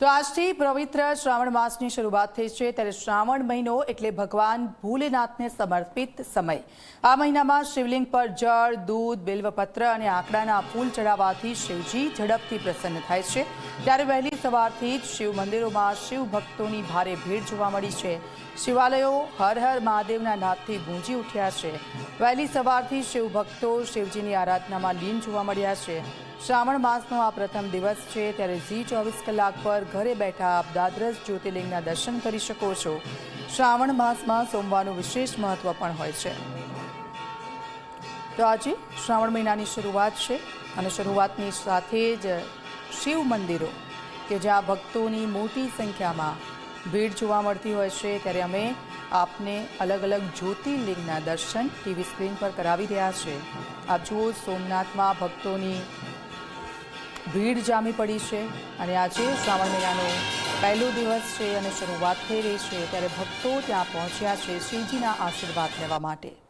તો આજથી પવિત્ર શ્રાવણ માસની શરૂઆત થઈ છે ત્યારે શ્રાવણ મહિનો એટલે ભગવાન ભોલેનાથને સમર્પિત સમય। આ મહિનામાં શિવલિંગ પર જળ, દૂધ, બિલ્વપત્ર અને આંકડાના ફૂલ ચડાવવાથી શિવજી ઝડપથી પ્રસન્ન થાય છે। ત્યારે વહેલી સવારથી જ શિવ મંદિરોમાં શિવ ભક્તોની ભારે ભીડ જોવા મળી છે। શિવાલયો હર હર મહાદેવના નાદથી ગૂંજી ઉઠ્યા છે। વહેલી સવારથી શિવ ભક્તો શિવજીની આરાધનામાં લીન જોવા મળ્યા છે। શ્રાવણ માસનો આ પ્રથમ દિવસ છે ત્યારે ઝી24 કલાક પર ઘરે બેઠા આપ દ્વાદશ જ્યોતિર્લિંગના દર્શન કરી શકો છો। શ્રાવણ માસમાં સોમવારનું વિશેષ મહત્વ પણ હોય છે। તો આજે શ્રાવણ મહિનાની શરૂઆત છે અને શરૂઆતની સાથે જ શિવ મંદિરો કે જ્યાં ભક્તોની મોટી સંખ્યામાં ભીડ જોવા મળતી હોય છે ત્યારે અમે આપને અલગ અલગ જ્યોતિર્લિંગના દર્શન ટીવી સ્ક્રીન પર કરાવી રહ્યા છે। આપ જુઓ, સોમનાથમાં ભક્તોની ભીડ જામી પડી છે અને આજે શ્રાવણ મહિનાનો પહેલો દિવસ છે અને શરૂઆત થઈ રહી છે ત્યારે ભક્તો ત્યાં પહોંચ્યા છે શિવજીના આશીર્વાદ લેવા માટે।